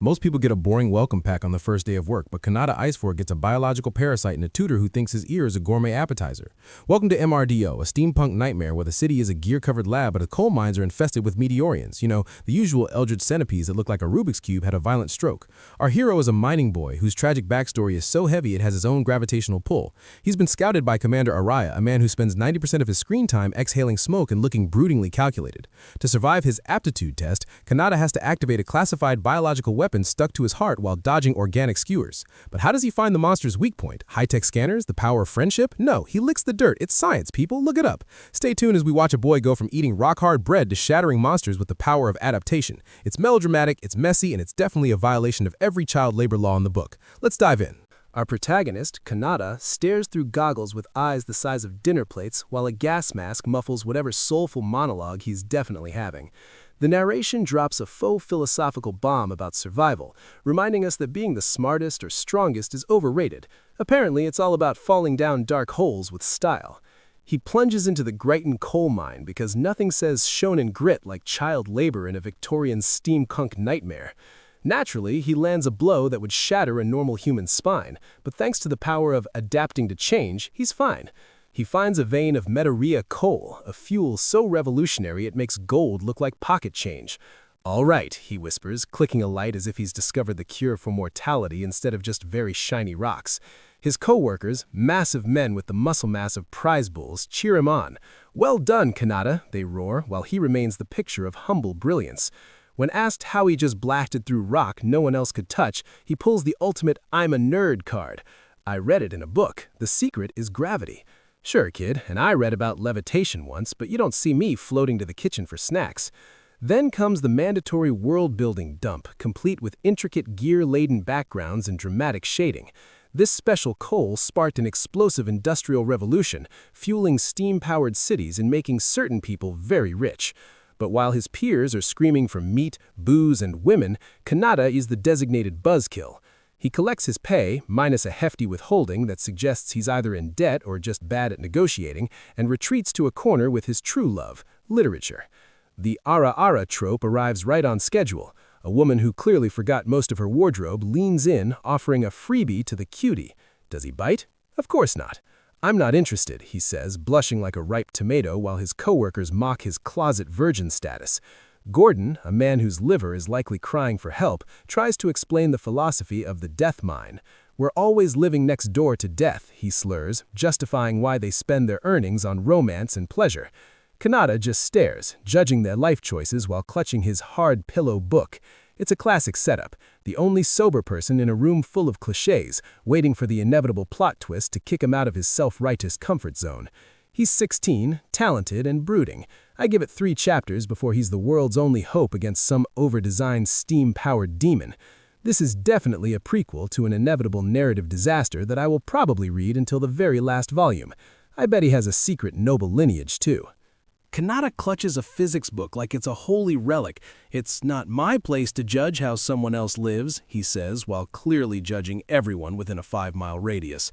Most people get a boring welcome pack on the first day of work, but Kanata Iceford gets a biological parasite and a tutor who thinks his ear is a gourmet appetizer. Welcome to MRDO, a steampunk nightmare where the city is a gear-covered lab, but the coal mines are infested with meteorians. The usual eldritch centipedes that look like a Rubik's Cube had a violent stroke. Our hero is a mining boy whose tragic backstory is so heavy it has his own gravitational pull. He's been scouted by Commander Araya, a man who spends 90% of his screen time exhaling smoke and looking broodingly calculated. To survive his aptitude test, Kanata has to activate a classified biological weapon stuck to his heart while dodging organic skewers. But how does he find the monster's weak point? High-tech scanners? The power of friendship? No, he licks the dirt. It's science, people. Look it up. Stay tuned as we watch a boy go from eating rock-hard bread to shattering monsters with the power of adaptation. It's melodramatic, it's messy, and it's definitely a violation of every child labor law in the book. Let's dive in. Our protagonist, Kanata, stares through goggles with eyes the size of dinner plates while a gas mask muffles whatever soulful monologue he's definitely having. The narration drops a faux philosophical bomb about survival, reminding us that being the smartest or strongest is overrated. Apparently, it's all about falling down dark holes with style. He plunges into the Grighton coal mine because nothing says shonen grit like child labor in a Victorian steampunk nightmare. Naturally, he lands a blow that would shatter a normal human spine, but thanks to the power of adapting to change, he's fine. He finds a vein of mercenary coal, a fuel so revolutionary it makes gold look like pocket change. "All right," he whispers, clicking a light as if he's discovered the cure for mortality instead of just very shiny rocks. His co-workers, massive men with the muscle mass of prize bulls, cheer him on. "Well done, Kanata," they roar, while he remains the picture of humble brilliance. When asked how he just blasted through rock no one else could touch, he pulls the ultimate "I'm a nerd" card. "I read it in a book. The secret is gravity." "Sure, kid, and I read about levitation once, but you don't see me floating to the kitchen for snacks." Then comes the mandatory world-building dump, complete with intricate gear-laden backgrounds and dramatic shading. This special coal sparked an explosive industrial revolution, fueling steam-powered cities and making certain people very rich. But while his peers are screaming for meat, booze, and women, Kanata is the designated buzzkill. He collects his pay, minus a hefty withholding that suggests he's either in debt or just bad at negotiating, and retreats to a corner with his true love, literature. The ara trope arrives right on schedule. A woman who clearly forgot most of her wardrobe leans in, offering a freebie to the cutie. Does he bite? Of course not. "I'm not interested," he says, blushing like a ripe tomato while his coworkers mock his closet virgin status. Gordon, a man whose liver is likely crying for help, tries to explain the philosophy of the death mine. "We're always living next door to death," he slurs, justifying why they spend their earnings on romance and pleasure. Kanata just stares, judging their life choices while clutching his hard pillow book. It's a classic setup, the only sober person in a room full of cliches, waiting for the inevitable plot twist to kick him out of his self-righteous comfort zone. He's 16, talented, and brooding. I give it 3 chapters before he's the world's only hope against some over-designed steam-powered demon. This is definitely a prequel to an inevitable narrative disaster that I will probably read until the very last volume. I bet he has a secret noble lineage, too. Kanata clutches a physics book like it's a holy relic. "It's not my place to judge how someone else lives," he says, while clearly judging everyone within a 5-mile radius.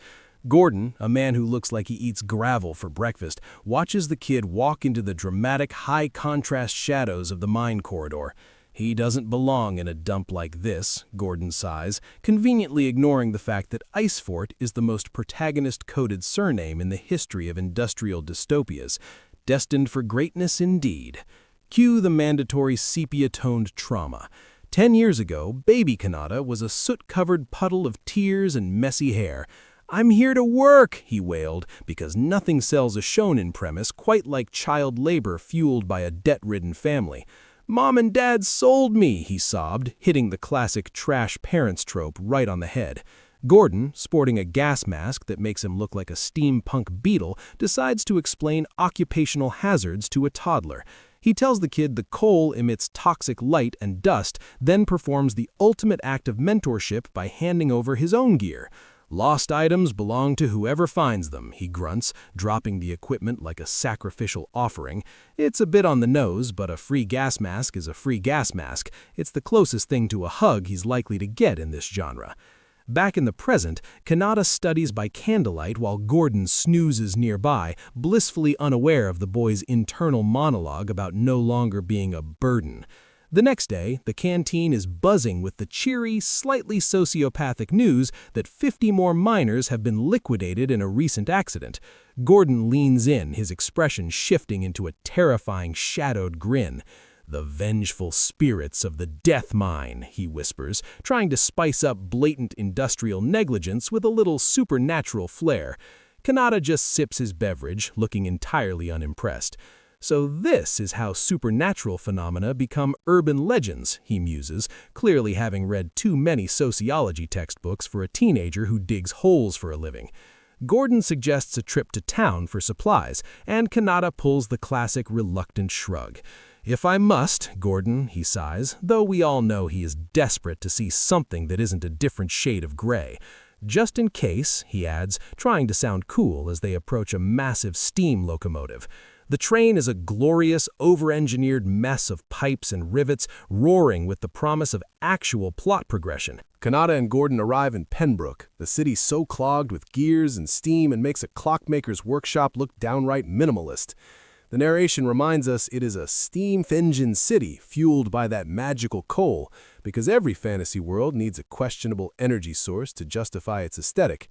Gordon, a man who looks like he eats gravel for breakfast, watches the kid walk into the dramatic, high-contrast shadows of the mine corridor. "He doesn't belong in a dump like this," Gordon sighs, conveniently ignoring the fact that Icefort is the most protagonist-coded surname in the history of industrial dystopias. Destined for greatness indeed. Cue the mandatory sepia-toned trauma. 10 years ago, baby Kanata was a soot-covered puddle of tears and messy hair. "I'm here to work," he wailed, because nothing sells a shonen premise quite like child labor fueled by a debt-ridden family. "Mom and Dad sold me," he sobbed, hitting the classic trash parents trope right on the head. Gordon, sporting a gas mask that makes him look like a steampunk beetle, decides to explain occupational hazards to a toddler. He tells the kid the coal emits toxic light and dust, then performs the ultimate act of mentorship by handing over his own gear. "Lost items belong to whoever finds them," he grunts, dropping the equipment like a sacrificial offering. It's a bit on the nose, but a free gas mask is a free gas mask. It's the closest thing to a hug he's likely to get in this genre. Back in the present, Kanata studies by candlelight while Gordon snoozes nearby, blissfully unaware of the boy's internal monologue about no longer being a burden. The next day, the canteen is buzzing with the cheery, slightly sociopathic news that 50 more miners have been liquidated in a recent accident. Gordon leans in, his expression shifting into a terrifying, shadowed grin. "The vengeful spirits of the death mine," he whispers, trying to spice up blatant industrial negligence with a little supernatural flair. Kanata just sips his beverage, looking entirely unimpressed. "So this is how supernatural phenomena become urban legends," he muses, clearly having read too many sociology textbooks for a teenager who digs holes for a living. Gordon suggests a trip to town for supplies, and Kanata pulls the classic reluctant shrug. "If I must, Gordon," he sighs, though we all know he is desperate to see something that isn't a different shade of gray. "Just in case," he adds, trying to sound cool as they approach a massive steam locomotive. The train is a glorious, over-engineered mess of pipes and rivets, roaring with the promise of actual plot progression. Kanata and Gordon arrive in Pembroke, the city so clogged with gears and steam and makes a clockmaker's workshop look downright minimalist. The narration reminds us it is a steam-engined city fueled by that magical coal, because every fantasy world needs a questionable energy source to justify its aesthetic.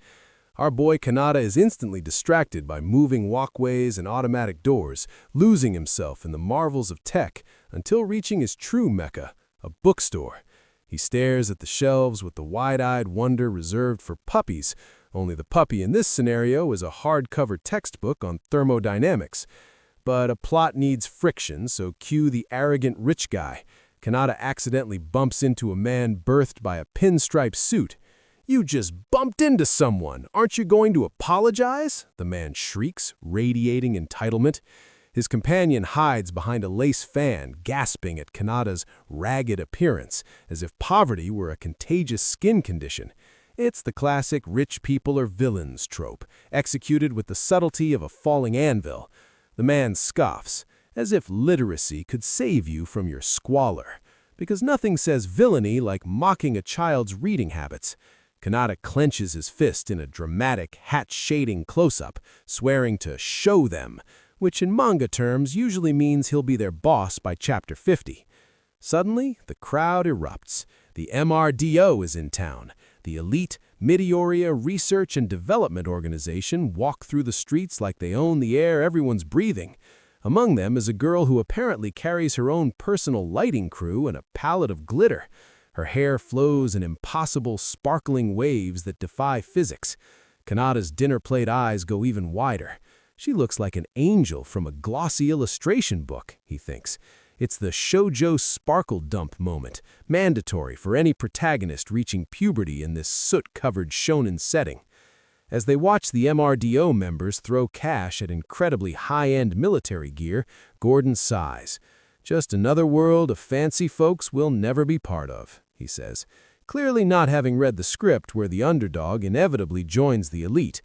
Our boy Kanata is instantly distracted by moving walkways and automatic doors, losing himself in the marvels of tech until reaching his true mecca, a bookstore. He stares at the shelves with the wide-eyed wonder reserved for puppies, only the puppy in this scenario is a hardcover textbook on thermodynamics. But a plot needs friction, so cue the arrogant rich guy. Kanata accidentally bumps into a man birthed by a pinstripe suit. "You just bumped into someone. Aren't you going to apologize?" the man shrieks, radiating entitlement. His companion hides behind a lace fan, gasping at Kanata's ragged appearance, as if poverty were a contagious skin condition. It's the classic rich people are villains trope, executed with the subtlety of a falling anvil. The man scoffs, as if literacy could save you from your squalor, because nothing says villainy like mocking a child's reading habits. Kanata clenches his fist in a dramatic, hat-shading close-up, swearing to show them, which in manga terms usually means he'll be their boss by chapter 50. Suddenly, the crowd erupts. The MRDO is in town. The elite Midoriya Research and Development Organization walk through the streets like they own the air everyone's breathing. Among them is a girl who apparently carries her own personal lighting crew and a palette of glitter. Her hair flows in impossible, sparkling waves that defy physics. Kanata's dinner plate eyes go even wider. She looks like an angel from a glossy illustration book, he thinks. It's the shoujo sparkle dump moment, mandatory for any protagonist reaching puberty in this soot-covered shonen setting. As they watch the MRDO members throw cash at incredibly high-end military gear, Gordon sighs. "Just another world of fancy folks we'll never be part of," he says, clearly not having read the script where the underdog inevitably joins the elite.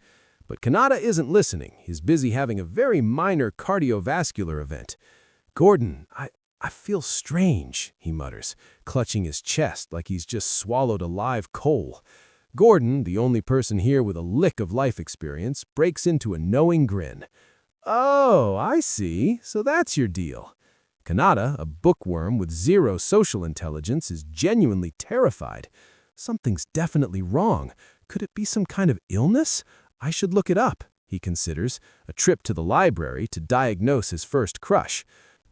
But Kanata isn't listening. He's busy having a very minor cardiovascular event. "Gordon, I feel strange," he mutters, clutching his chest like he's just swallowed a live coal. Gordon, the only person here with a lick of life experience, breaks into a knowing grin. "Oh, I see. So that's your deal." Kanata, a bookworm with zero social intelligence, is genuinely terrified. Something's definitely wrong. Could it be some kind of illness? I should look it up, he considers, a trip to the library to diagnose his first crush.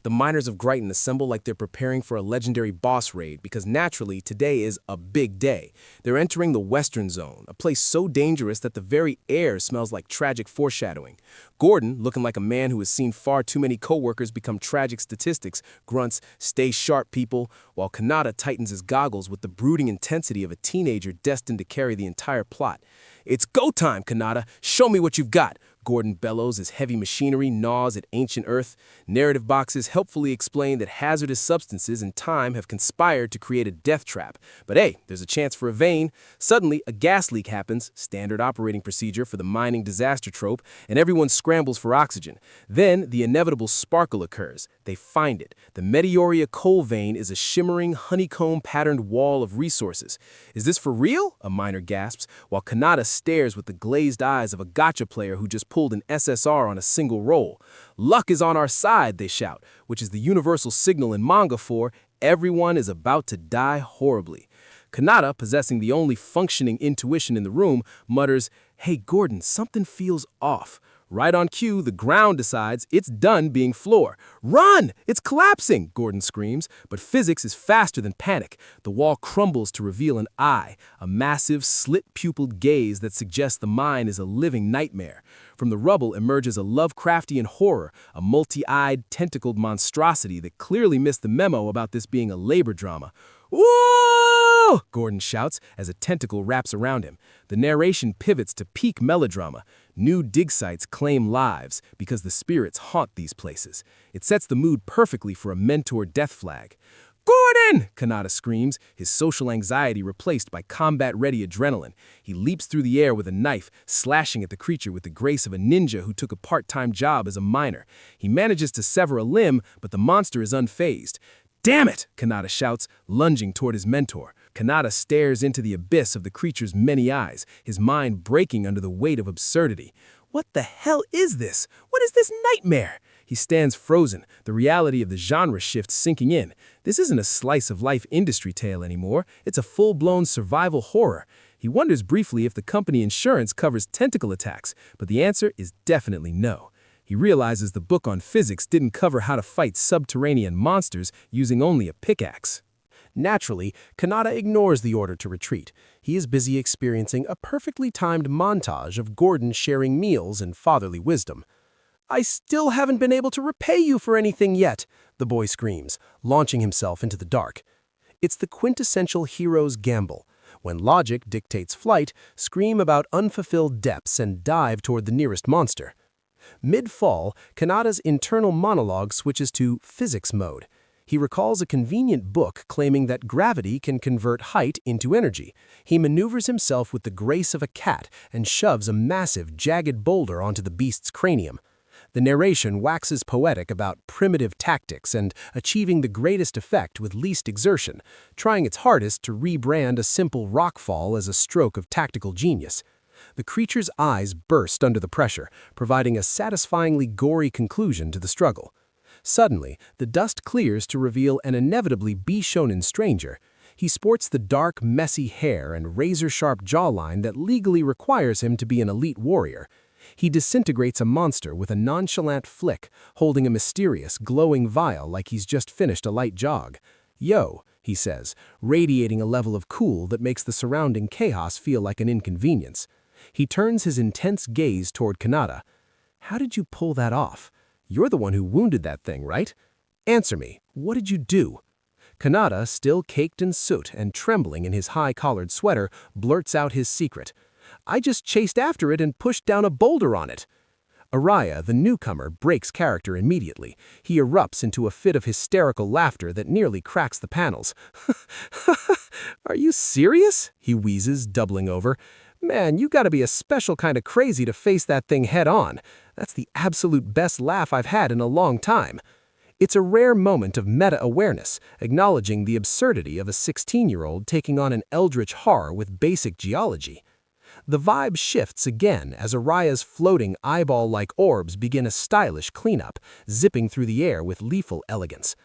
The miners of Grighton assemble like they're preparing for a legendary boss raid because naturally today is a big day. They're entering the Western Zone, a place so dangerous that the very air smells like tragic foreshadowing. Gordon, looking like a man who has seen far too many coworkers become tragic statistics, grunts, "Stay sharp, people," while Kanata tightens his goggles with the brooding intensity of a teenager destined to carry the entire plot. "It's go time, Kanata! Show me what you've got!" Gordon bellows as heavy machinery gnaws at ancient earth. Narrative boxes helpfully explain that hazardous substances and time have conspired to create a death trap. But hey, there's a chance for a vein. Suddenly, a gas leak happens, standard operating procedure for the mining disaster trope, and everyone scrambles for oxygen. Then, the inevitable sparkle occurs. They find it. The Midoriya coal vein is a shimmering, honeycomb-patterned wall of resources. "Is this for real?" a miner gasps, while Kanata stares with the glazed eyes of a gotcha player who just pulled an SSR on a single roll. "Luck is on our side," they shout, which is the universal signal in manga for everyone is about to die horribly. Kanata, possessing the only functioning intuition in the room, mutters, "Hey Gordon, something feels off." Right on cue, the ground decides it's done being floor. "Run! It's collapsing!" Gordon screams, but physics is faster than panic. The wall crumbles to reveal an eye, a massive, slit-pupiled gaze that suggests the mind is a living nightmare. From the rubble emerges a Lovecraftian horror, a multi-eyed, tentacled monstrosity that clearly missed the memo about this being a labor drama. "Whoa!" Gordon shouts as a tentacle wraps around him. The narration pivots to peak melodrama. New dig sites claim lives because the spirits haunt these places. It sets the mood perfectly for a mentor death flag. "Gordon!" Kanata screams, his social anxiety replaced by combat-ready adrenaline. He leaps through the air with a knife, slashing at the creature with the grace of a ninja who took a part-time job as a miner. He manages to sever a limb, but the monster is unfazed. "Damn it!" Kanata shouts, lunging toward his mentor. Kanata stares into the abyss of the creature's many eyes, his mind breaking under the weight of absurdity. What the hell is this? What is this nightmare? He stands frozen, the reality of the genre shift sinking in. This isn't a slice-of-life industry tale anymore. It's a full-blown survival horror. He wonders briefly if the company insurance covers tentacle attacks, but the answer is definitely no. He realizes the book on physics didn't cover how to fight subterranean monsters using only a pickaxe. Naturally, Kanata ignores the order to retreat. He is busy experiencing a perfectly timed montage of Gordon sharing meals and fatherly wisdom. "I still haven't been able to repay you for anything yet," the boy screams, launching himself into the dark. It's the quintessential hero's gamble. When logic dictates flight, scream about unfulfilled depths and dive toward the nearest monster. Mid-fall, Kanata's internal monologue switches to physics mode. He recalls a convenient book claiming that gravity can convert height into energy. He maneuvers himself with the grace of a cat and shoves a massive, jagged boulder onto the beast's cranium. The narration waxes poetic about primitive tactics and achieving the greatest effect with least exertion, trying its hardest to rebrand a simple rockfall as a stroke of tactical genius. The creature's eyes burst under the pressure, providing a satisfyingly gory conclusion to the struggle. Suddenly, the dust clears to reveal an inevitably Bishonen stranger. He sports the dark, messy hair and razor-sharp jawline that legally requires him to be an elite warrior. He disintegrates a monster with a nonchalant flick, holding a mysterious, glowing vial like he's just finished a light jog. "Yo," he says, radiating a level of cool that makes the surrounding chaos feel like an inconvenience. He turns his intense gaze toward Kanata. "How did you pull that off? You're the one who wounded that thing, right? Answer me, what did you do?" Kanata, still caked in soot and trembling in his high-collared sweater, blurts out his secret. "I just chased after it and pushed down a boulder on it." Araya, the newcomer, breaks character immediately. He erupts into a fit of hysterical laughter that nearly cracks the panels. "Are you serious?" he wheezes, doubling over. "Man, you gotta be a special kind of crazy to face that thing head-on. That's the absolute best laugh I've had in a long time." It's a rare moment of meta-awareness, acknowledging the absurdity of a 16-year-old taking on an eldritch horror with basic geology. The vibe shifts again as Araya's floating eyeball-like orbs begin a stylish cleanup, zipping through the air with lethal elegance.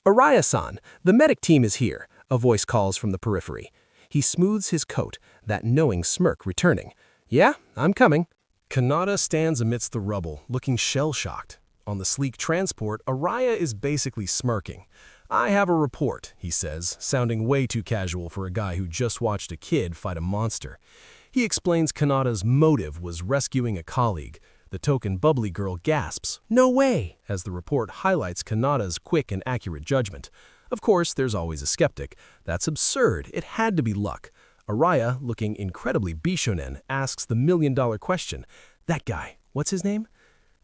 "Araya-san, the medic team is here," a voice calls from the periphery. He smooths his coat, that knowing smirk returning. "Yeah, I'm coming." Kanata stands amidst the rubble, looking shell-shocked. On the sleek transport, Araya is basically smirking. "I have a report," he says, sounding way too casual for a guy who just watched a kid fight a monster. He explains Kanata's motive was rescuing a colleague. The token bubbly girl gasps, "No way!" as the report highlights Kanata's quick and accurate judgment. Of course, there's always a skeptic. "That's absurd. It had to be luck." Araya, looking incredibly Bishonen, asks the million-dollar question. "That guy, what's his name?"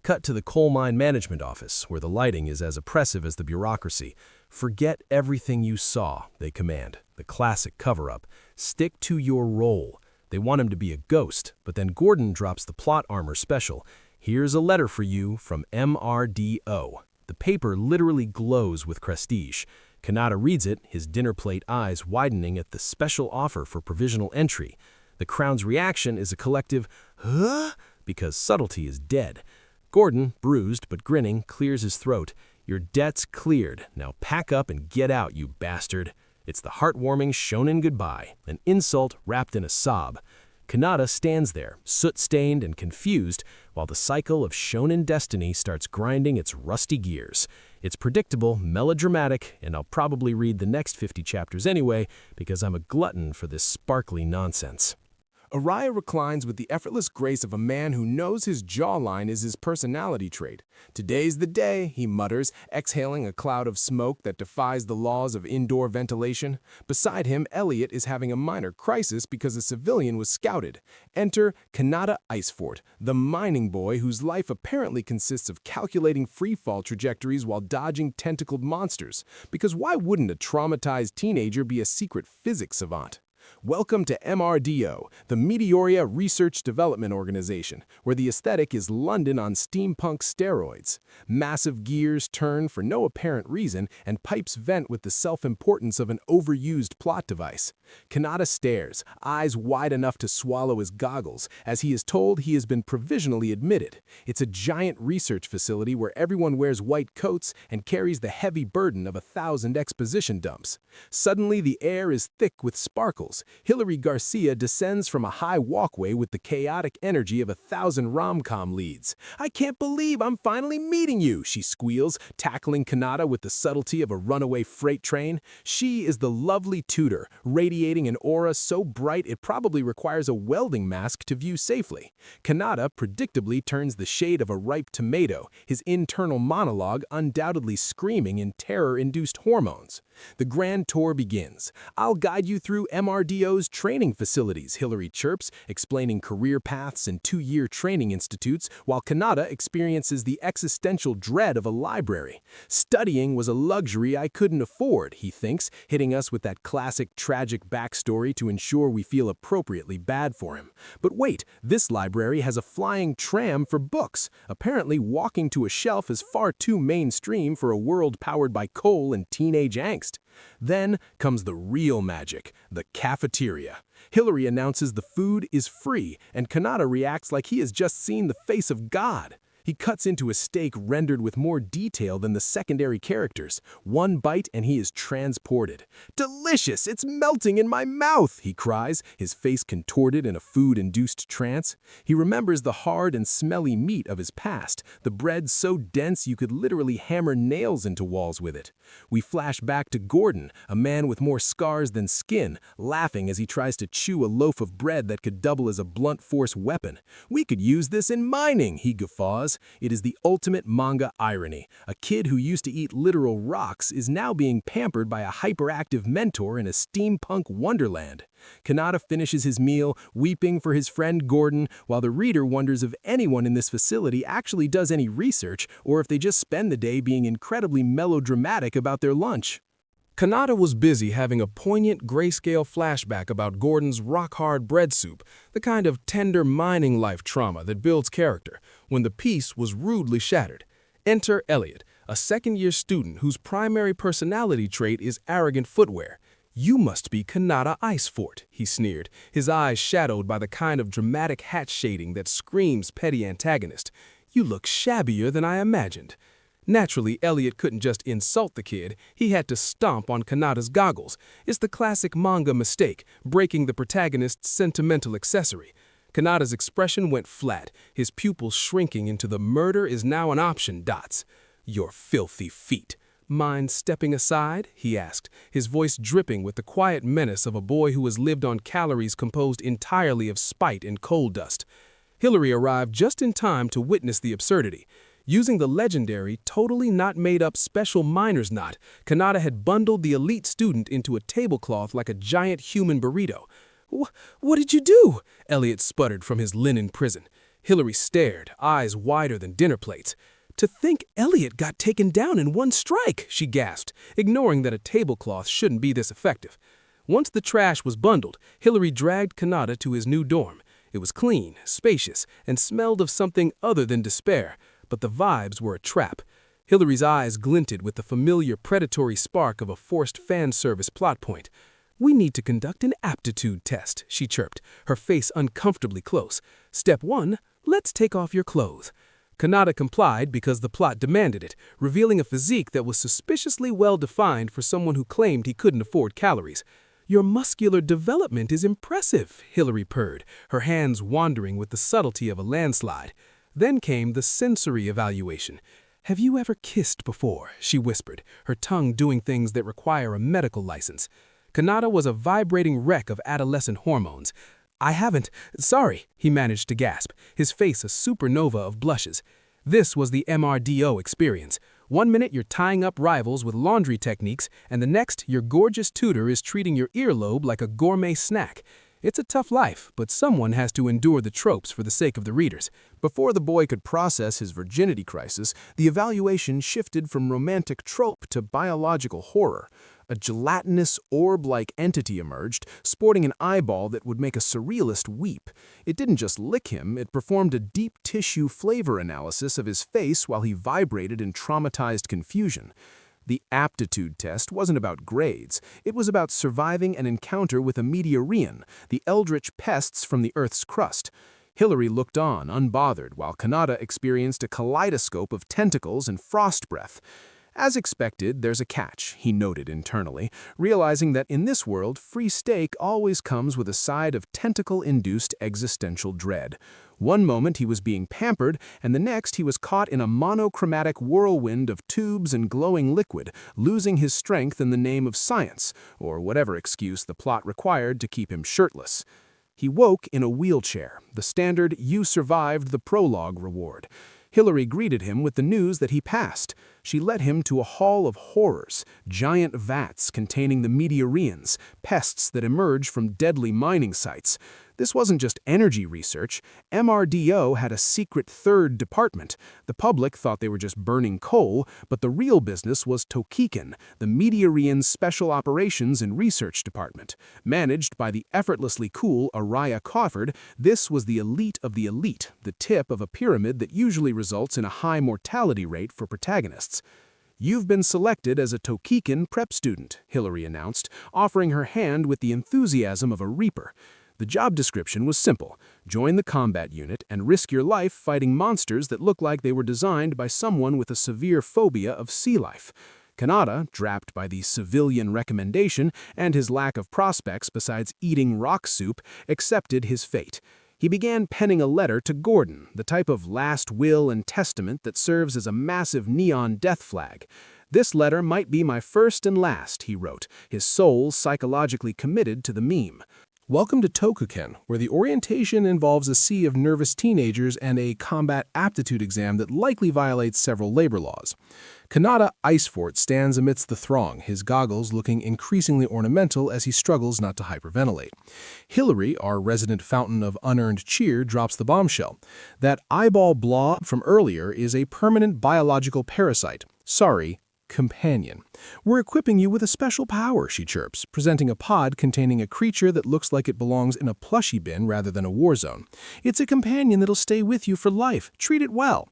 Cut to the coal mine management office, where the lighting is as oppressive as the bureaucracy. "Forget everything you saw," they command. The classic cover-up. "Stick to your role." They want him to be a ghost, but then Gordon drops the plot armor special. "Here's a letter for you from MRDO." The paper literally glows with prestige. Kanata reads it, his dinner plate eyes widening at the special offer for provisional entry. The Crown's reaction is a collective, "Huh?" because subtlety is dead. Gordon, bruised but grinning, clears his throat. Your debt's cleared. Now pack up and get out, you bastard. It's the heartwarming shonen goodbye, an insult wrapped in a sob. Kanata stands there, soot-stained and confused, while the cycle of shonen destiny starts grinding its rusty gears. It's predictable, melodramatic, and I'll probably read the next 50 chapters anyway because I'm a glutton for this sparkly nonsense. Araya reclines with the effortless grace of a man who knows his jawline is his personality trait. "Today's the day," he mutters, exhaling a cloud of smoke that defies the laws of indoor ventilation. Beside him, Elliot is having a minor crisis because a civilian was scouted. Enter Kanata Icefort, the mining boy whose life apparently consists of calculating freefall trajectories while dodging tentacled monsters. Because why wouldn't a traumatized teenager be a secret physics savant? Welcome to MRDO, the Meteoria Research Development Organization, where the aesthetic is London on steampunk steroids. Massive gears turn for no apparent reason, and pipes vent with the self-importance of an overused plot device. Kanata stares, eyes wide enough to swallow his goggles, as he is told he has been provisionally admitted. It's a giant research facility where everyone wears white coats and carries the heavy burden of 1,000 exposition dumps. Suddenly, the air is thick with sparkles. Hilary Garcia descends from a high walkway with the chaotic energy of 1,000 rom-com leads. "I can't believe I'm finally meeting you," she squeals, tackling Kanata with the subtlety of a runaway freight train. She is the lovely Tutor, radiating an aura so bright it probably requires a welding mask to view safely. Kanata predictably turns the shade of a ripe tomato, his internal monologue undoubtedly screaming in terror-induced hormones. The grand tour begins. "I'll guide you through MRDO's training facilities," Hilary chirps, explaining career paths and 2-year training institutes, while Kanata experiences the existential dread of a library. "Studying was a luxury I couldn't afford," he thinks, hitting us with that classic tragic backstory to ensure we feel appropriately bad for him. But wait, this library has a flying tram for books. Apparently, walking to a shelf is far too mainstream for a world powered by coal and teenage angst. Then comes the real magic, the cafeteria. Hilary announces the food is free, and Kanata reacts like he has just seen the face of God. He cuts into a steak rendered with more detail than the secondary characters. One bite and he is transported. "Delicious! It's melting in my mouth!" he cries, his face contorted in a food-induced trance. He remembers the hard and smelly meat of his past, the bread so dense you could literally hammer nails into walls with it. We flash back to Gordon, a man with more scars than skin, laughing as he tries to chew a loaf of bread that could double as a blunt force weapon. "We could use this in mining," he guffaws. It is the ultimate manga irony. A kid who used to eat literal rocks is now being pampered by a hyperactive mentor in a steampunk wonderland. Kanata finishes his meal, weeping for his friend Gordon, while the reader wonders if anyone in this facility actually does any research or if they just spend the day being incredibly melodramatic about their lunch. Kanata was busy having a poignant grayscale flashback about Gordon's rock-hard bread soup, the kind of tender mining life trauma that builds character, when the peace was rudely shattered. Enter Elliot, a second-year student whose primary personality trait is arrogant footwear. "You must be Kanata Icefort," he sneered, his eyes shadowed by the kind of dramatic hat shading that screams petty antagonist. "You look shabbier than I imagined." Naturally, Elliot couldn't just insult the kid, he had to stomp on Kanata's goggles. It's the classic manga mistake, breaking the protagonist's sentimental accessory. Kanata's expression went flat, his pupils shrinking into the "murder is now an option" dots. "Your filthy feet. Mind stepping aside?" he asked, his voice dripping with the quiet menace of a boy who has lived on calories composed entirely of spite and coal dust. Hilary arrived just in time to witness the absurdity. Using the legendary, totally not made-up special miner's knot, Kanata had bundled the elite student into a tablecloth like a giant human burrito. What did you do?" Elliot sputtered from his linen prison. Hilary stared, eyes wider than dinner plates. "To think Elliot got taken down in one strike," she gasped, ignoring that a tablecloth shouldn't be this effective. Once the trash was bundled, Hilary dragged Kanata to his new dorm. It was clean, spacious, and smelled of something other than despair. But the vibes were a trap. Hilary's eyes glinted with the familiar predatory spark of a forced fan service plot point. "We need to conduct an aptitude test," she chirped, her face uncomfortably close. "Step 1, let's take off your clothes." Kanata complied because the plot demanded it, revealing a physique that was suspiciously well-defined for someone who claimed he couldn't afford calories. "Your muscular development is impressive," Hillary purred, her hands wandering with the subtlety of a landslide. Then came the sensory evaluation. "Have you ever kissed before?" she whispered, her tongue doing things that require a medical license. Kanata was a vibrating wreck of adolescent hormones. "I haven't. Sorry," he managed to gasp, his face a supernova of blushes. This was the MRDO experience. One minute you're tying up rivals with laundry techniques, and the next your gorgeous tutor is treating your earlobe like a gourmet snack. It's a tough life, but someone has to endure the tropes for the sake of the readers. Before the boy could process his virginity crisis, the evaluation shifted from romantic trope to biological horror. A gelatinous, orb-like entity emerged, sporting an eyeball that would make a surrealist weep. It didn't just lick him, it performed a deep tissue flavor analysis of his face while he vibrated in traumatized confusion. The aptitude test wasn't about grades. It was about surviving an encounter with a meteorian, the eldritch pests from the Earth's crust. Hillary looked on, unbothered, while Kanata experienced a kaleidoscope of tentacles and frost breath. As expected, there's a catch, he noted internally, realizing that in this world, free steak always comes with a side of tentacle-induced existential dread. One moment he was being pampered, and the next he was caught in a monochromatic whirlwind of tubes and glowing liquid, losing his strength in the name of science, or whatever excuse the plot required to keep him shirtless. He woke in a wheelchair, the standard "you survived the prologue" reward. Hillary greeted him with the news that he passed. She led him to a hall of horrors, giant vats containing the meteorians, pests that emerge from deadly mining sites. This wasn't just energy research. MRDO had a secret third department. The public thought they were just burning coal, but the real business was Tokiken, the Meteorian Special Operations and Research Department. Managed by the effortlessly cool Araya Crawford, this was the elite of the elite, the tip of a pyramid that usually results in a high mortality rate for protagonists. "You've been selected as a Tokiken prep student," Hillary announced, offering her hand with the enthusiasm of a reaper. The job description was simple: join the combat unit and risk your life fighting monsters that look like they were designed by someone with a severe phobia of sea life. Kanata, draped by the civilian recommendation and his lack of prospects besides eating rock soup, accepted his fate. He began penning a letter to Gordon, the type of last will and testament that serves as a massive neon death flag. "This letter might be my first and last," he wrote, his soul psychologically committed to the meme. Welcome to Tokuken, where the orientation involves a sea of nervous teenagers and a combat aptitude exam that likely violates several labor laws. Kanata Icefort stands amidst the throng, his goggles looking increasingly ornamental as he struggles not to hyperventilate. Hillary, our resident fountain of unearned cheer, drops the bombshell. That eyeball blob from earlier is a permanent biological parasite. Sorry, companion. "We're equipping you with a special power," she chirps, presenting a pod containing a creature that looks like it belongs in a plushie bin rather than a war zone. "It's a companion that'll stay with you for life. Treat it well."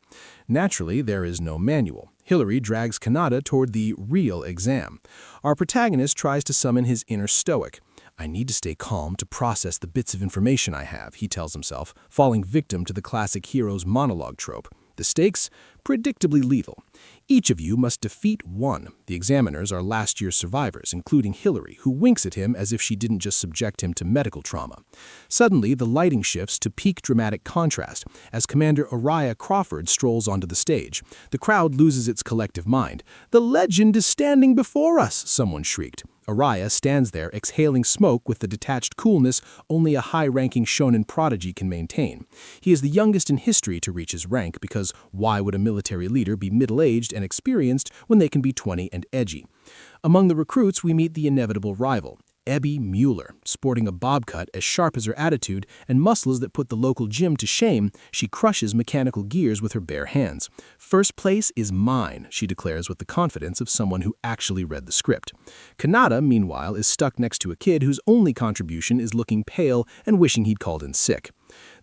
Naturally, there is no manual. Hillary drags Kanata toward the real exam. Our protagonist tries to summon his inner stoic. "I need to stay calm to process the bits of information I have," he tells himself, falling victim to the classic hero's monologue trope. The stakes? Predictably lethal. "Each of you must defeat one." The examiners are last year's survivors, including Hillary, who winks at him as if she didn't just subject him to medical trauma. Suddenly, the lighting shifts to peak dramatic contrast as Commander Araya Crawford strolls onto the stage. The crowd loses its collective mind. "The legend is standing before us," someone shrieked. Araya stands there, exhaling smoke with the detached coolness only a high-ranking shonen prodigy can maintain. He is the youngest in history to reach his rank because why would a military leader be middle-aged and experienced when they can be 20 and edgy? Among the recruits, we meet the inevitable rival, Ebby Mueller. Sporting a bob cut as sharp as her attitude and muscles that put the local gym to shame, she crushes mechanical gears with her bare hands. "First place is mine," she declares with the confidence of someone who actually read the script. Kanata, meanwhile, is stuck next to a kid whose only contribution is looking pale and wishing he'd called in sick.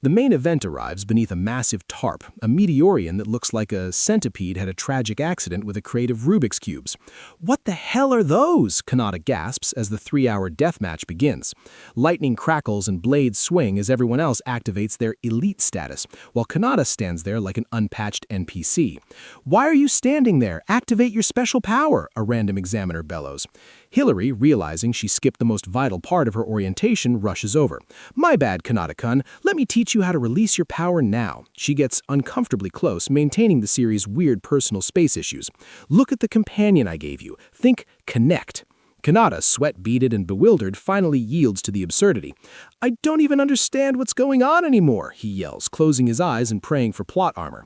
The main event arrives beneath a massive tarp, a meteorian that looks like a centipede had a tragic accident with a crate of Rubik's Cubes. "What the hell are those?" Kanata gasps as the 3-hour deathmatch begins. Lightning crackles and blades swing as everyone else activates their elite status, while Kanata stands there like an unpatched NPC. "Why are you standing there? Activate your special power," a random examiner bellows. Hillary, realizing she skipped the most vital part of her orientation, rushes over. "My bad, Kanata-kun. Let me teach you how to release your power now." She gets uncomfortably close, maintaining the series' weird personal space issues. "Look at the companion I gave you. Think connect." Kanata, sweat-beaded and bewildered, finally yields to the absurdity. "I don't even understand what's going on anymore," he yells, closing his eyes and praying for plot armor.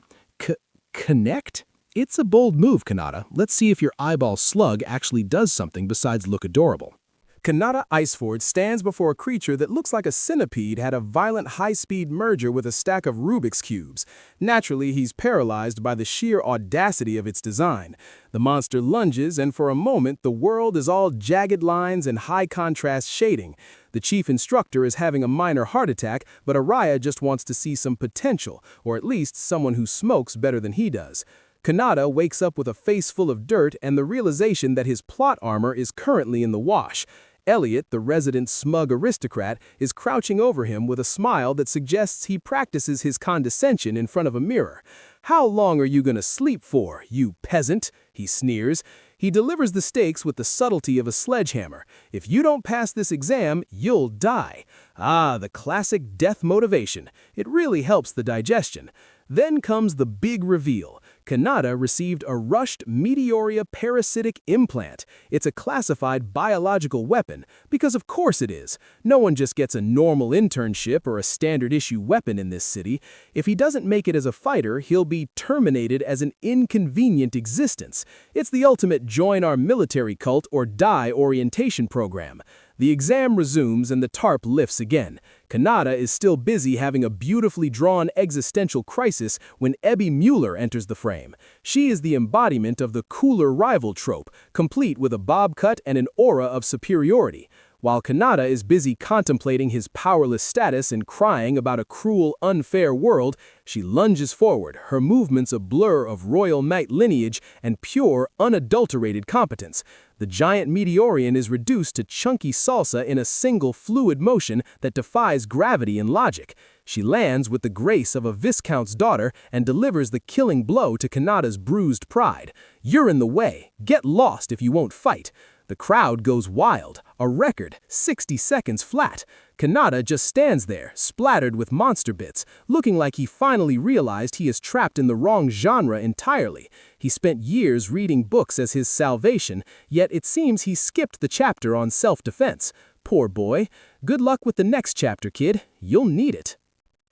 Connect? It's a bold move, Kanata. Let's see if your eyeball slug actually does something besides look adorable. Kanata Iceford stands before a creature that looks like a centipede had a violent high-speed merger with a stack of Rubik's Cubes. Naturally, he's paralyzed by the sheer audacity of its design. The monster lunges, and for a moment, the world is all jagged lines and high-contrast shading. The chief instructor is having a minor heart attack, but Araya just wants to see some potential, or at least someone who smokes better than he does. Kanata wakes up with a face full of dirt and the realization that his plot armor is currently in the wash. Elliot, the resident smug aristocrat, is crouching over him with a smile that suggests he practices his condescension in front of a mirror. "How long are you gonna sleep for, you peasant?" he sneers. He delivers the stakes with the subtlety of a sledgehammer. "If you don't pass this exam, you'll die." Ah, the classic death motivation. It really helps the digestion. Then comes the big reveal. Kanata received a rushed Meteoria parasitic implant. It's a classified biological weapon, because of course it is. No one just gets a normal internship or a standard-issue weapon in this city. If he doesn't make it as a fighter, he'll be terminated as an inconvenient existence. It's the ultimate join our military cult or die orientation program. The exam resumes and the tarp lifts again. Kanata is still busy having a beautifully drawn existential crisis when Ebby Mueller enters the frame. She is the embodiment of the cooler rival trope, complete with a bob cut and an aura of superiority. While Kanata is busy contemplating his powerless status and crying about a cruel, unfair world, she lunges forward, her movements a blur of royal knight lineage and pure, unadulterated competence. The giant Meteorian is reduced to chunky salsa in a single fluid motion that defies gravity and logic. She lands with the grace of a viscount's daughter and delivers the killing blow to Kanata's bruised pride. "You're in the way. Get lost if you won't fight." The crowd goes wild, a record 60 seconds flat. Kanata just stands there, splattered with monster bits, looking like he finally realized he is trapped in the wrong genre entirely. He spent years reading books as his salvation, yet it seems he skipped the chapter on self-defense. Poor boy. Good luck with the next chapter, kid. You'll need it.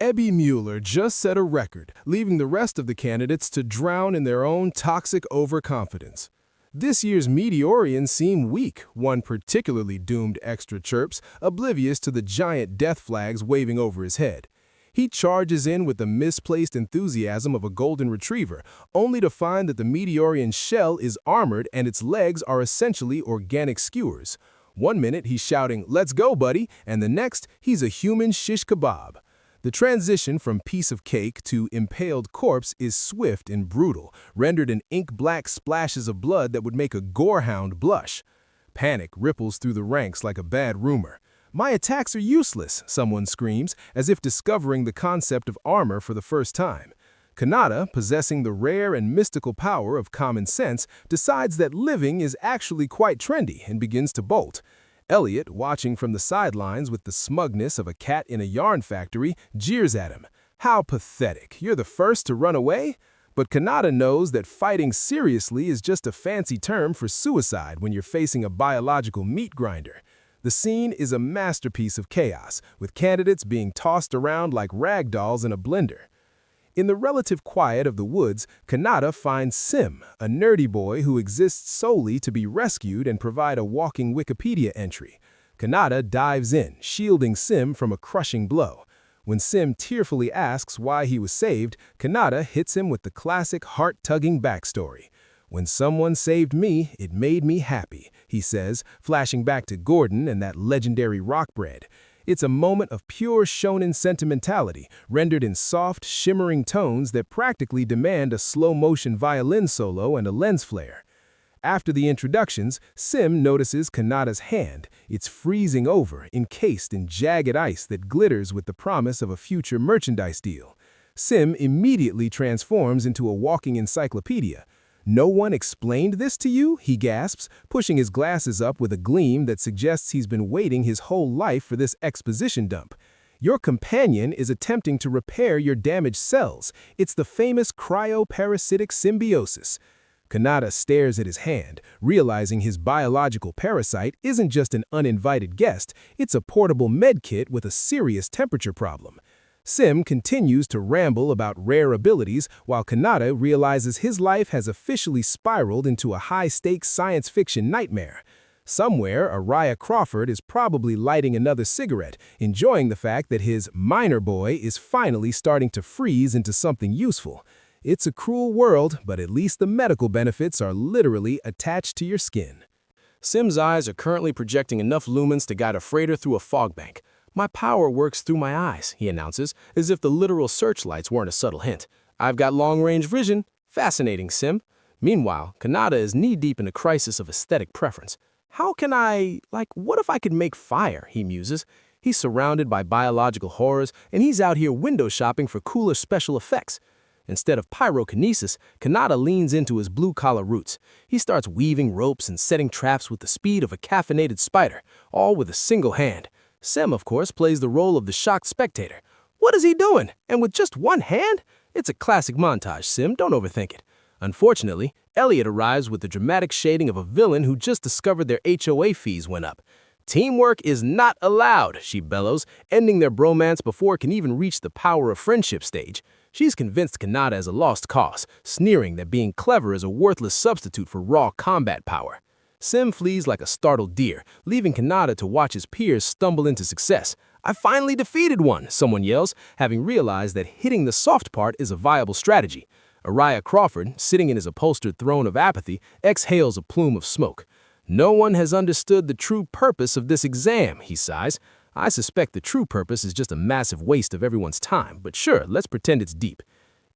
Ebby Mueller just set a record, leaving the rest of the candidates to drown in their own toxic overconfidence. This year's Meteorians seem weak, one particularly doomed extra chirps, oblivious to the giant death flags waving over his head. He charges in with the misplaced enthusiasm of a golden retriever, only to find that the Meteorian's shell is armored and its legs are essentially organic skewers. One minute he's shouting, "Let's go, buddy," and the next he's a human shish kebab. The transition from piece of cake to impaled corpse is swift and brutal, rendered in ink-black splashes of blood that would make a gorehound blush. Panic ripples through the ranks like a bad rumor. "My attacks are useless," someone screams, as if discovering the concept of armor for the first time. Kanata, possessing the rare and mystical power of common sense, decides that living is actually quite trendy and begins to bolt. Elliot, watching from the sidelines with the smugness of a cat in a yarn factory, jeers at him. "How pathetic, you're the first to run away?" But Kanata knows that fighting seriously is just a fancy term for suicide when you're facing a biological meat grinder. The scene is a masterpiece of chaos, with candidates being tossed around like rag dolls in a blender. In the relative quiet of the woods, Kanata finds Sim, a nerdy boy who exists solely to be rescued and provide a walking Wikipedia entry. Kanata dives in, shielding Sim from a crushing blow. When Sim tearfully asks why he was saved, Kanata hits him with the classic heart-tugging backstory. "When someone saved me, it made me happy," he says, flashing back to Gordon and that legendary rock bread. It's a moment of pure shonen sentimentality, rendered in soft, shimmering tones that practically demand a slow-motion violin solo and a lens flare. After the introductions, Sim notices Kanata's hand. It's freezing over, encased in jagged ice that glitters with the promise of a future merchandise deal. Sim immediately transforms into a walking encyclopedia. "No one explained this to you?" he gasps, pushing his glasses up with a gleam that suggests he's been waiting his whole life for this exposition dump. "Your companion is attempting to repair your damaged cells. It's the famous cryoparasitic symbiosis." Kanata stares at his hand, realizing his biological parasite isn't just an uninvited guest, it's a portable medkit with a serious temperature problem. Sim continues to ramble about rare abilities while Kanata realizes his life has officially spiraled into a high-stakes science fiction nightmare. Somewhere, Araya Crawford is probably lighting another cigarette, enjoying the fact that his minor boy is finally starting to freeze into something useful. It's a cruel world, but at least the medical benefits are literally attached to your skin. Sim's eyes are currently projecting enough lumens to guide a freighter through a fog bank. "My power works through my eyes," he announces, as if the literal searchlights weren't a subtle hint. "I've got long-range vision." Fascinating, Sim. Meanwhile, Kanata is knee-deep in a crisis of aesthetic preference. "How can what if I could make fire?" he muses. He's surrounded by biological horrors, and he's out here window shopping for cooler special effects. Instead of pyrokinesis, Kanata leans into his blue-collar roots. He starts weaving ropes and setting traps with the speed of a caffeinated spider, all with a single hand. Sim, of course, plays the role of the shocked spectator. What is he doing? And with just one hand? It's a classic montage, Sim, don't overthink it. Unfortunately, Elliot arrives with the dramatic shading of a villain who just discovered their HOA fees went up. "Teamwork is not allowed," she bellows, ending their bromance before it can even reach the power of friendship stage. She's convinced Kanata is a lost cause, sneering that being clever is a worthless substitute for raw combat power. Sim flees like a startled deer, leaving Kanata to watch his peers stumble into success. "I finally defeated one," someone yells, having realized that hitting the soft part is a viable strategy. Araya Crawford, sitting in his upholstered throne of apathy, exhales a plume of smoke. "No one has understood the true purpose of this exam," he sighs. "I suspect the true purpose is just a massive waste of everyone's time, but sure, let's pretend it's deep."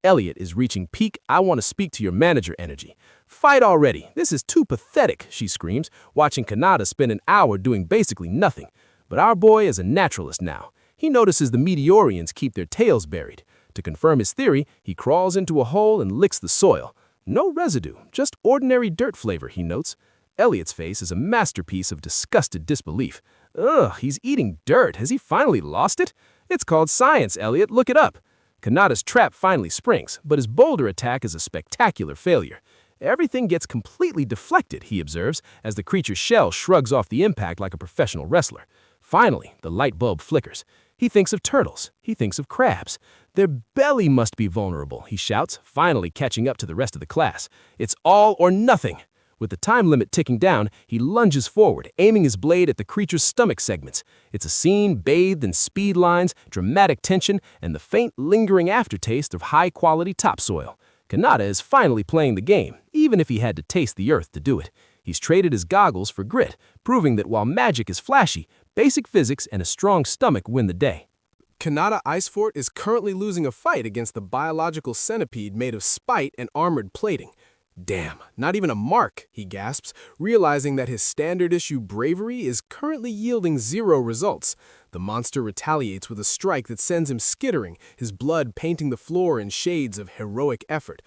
Elliot is reaching peak "I want to speak to your manager" energy. "Fight already! This is too pathetic," she screams, watching Kanata spend an hour doing basically nothing. But our boy is a naturalist now. He notices the Meteorians keep their tails buried. To confirm his theory, he crawls into a hole and licks the soil. No residue, just ordinary dirt flavor, he notes. Elliot's face is a masterpiece of disgusted disbelief. "Ugh, he's eating dirt. Has he finally lost it? It's called science, Elliot. Look it up." Kanata's trap finally springs, but his boulder attack is a spectacular failure. "Everything gets completely deflected," he observes, as the creature's shell shrugs off the impact like a professional wrestler. Finally, the light bulb flickers. He thinks of turtles. He thinks of crabs. "Their belly must be vulnerable," he shouts, finally catching up to the rest of the class. "It's all or nothing." With the time limit ticking down, he lunges forward, aiming his blade at the creature's stomach segments. It's a scene bathed in speed lines, dramatic tension, and the faint, lingering aftertaste of high-quality topsoil. Kanata is finally playing the game, even if he had to taste the earth to do it. He's traded his goggles for grit, proving that while magic is flashy, basic physics and a strong stomach win the day. Kanata Icefort is currently losing a fight against the biological centipede made of spite and armored plating. "Damn, not even a mark," he gasps, realizing that his standard-issue bravery is currently yielding 0 results. The monster retaliates with a strike that sends him skittering, his blood painting the floor in shades of heroic effort.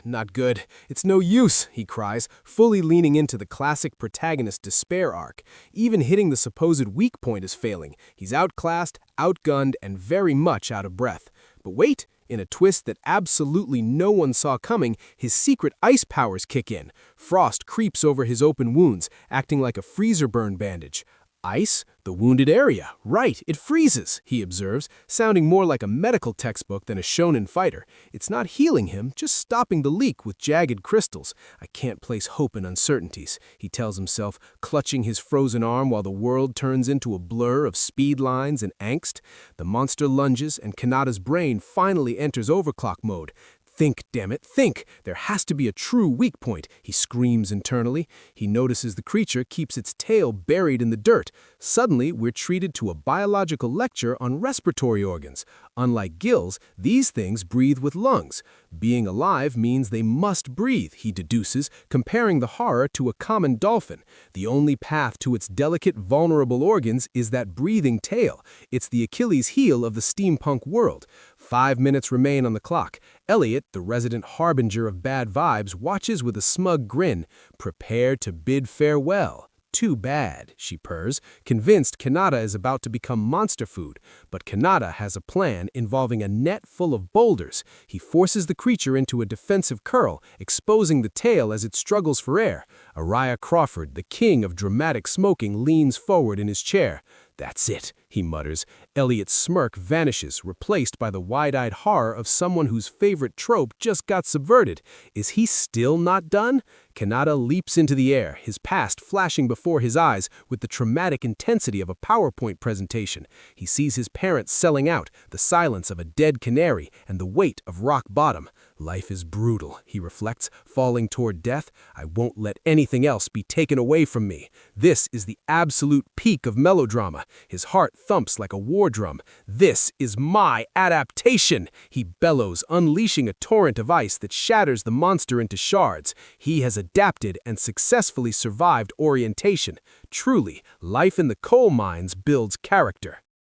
Not good. "It's no use," he cries, fully leaning into the classic protagonist despair arc. Even hitting the supposed weak point is failing. He's outclassed, outgunned, and very much out of breath. But wait! In a twist that absolutely no one saw coming, his secret ice powers kick in. Frost creeps over his open wounds, acting like a freezer burn bandage. "Ice? The wounded area. Right, it freezes," he observes, sounding more like a medical textbook than a shonen fighter. "It's not healing him, just stopping the leak with jagged crystals. I can't place hope in uncertainties," he tells himself, clutching his frozen arm while the world turns into a blur of speed lines and angst. The monster lunges, and Kanata's brain finally enters overclock mode. Think, damn it, think! There has to be a true weak point, he screams internally. He notices the creature keeps its tail buried in the dirt. Suddenly, we're treated to a biological lecture on respiratory organs. Unlike gills, these things breathe with lungs. Being alive means they must breathe, he deduces, comparing the horror to a common dolphin. The only path to its delicate, vulnerable organs is that breathing tail. It's the Achilles heel of the steampunk world. 5 minutes remain on the clock. Elliot, the resident harbinger of bad vibes, watches with a smug grin, prepared to bid farewell. Too bad, she purrs, convinced Kanata is about to become monster food. But Kanata has a plan involving a net full of boulders. He forces the creature into a defensive curl, exposing the tail as it struggles for air. Araya Crawford, the king of dramatic smoking, leans forward in his chair. That's it, he mutters. Elliot's smirk vanishes, replaced by the wide-eyed horror of someone whose favorite trope just got subverted. Is he still not done? Kanata leaps into the air, his past flashing before his eyes with the traumatic intensity of a PowerPoint presentation. He sees his parents selling out, the silence of a dead canary, and the weight of rock bottom. Life is brutal, he reflects, falling toward death. I won't let anything else be taken away from me. This is the absolute peak of melodrama. His heart thumps like a war drum. This is my adaptation, he bellows, unleashing a torrent of ice that shatters the monster into shards. He has adapted and successfully survived orientation. Truly, life in the coal mines builds character.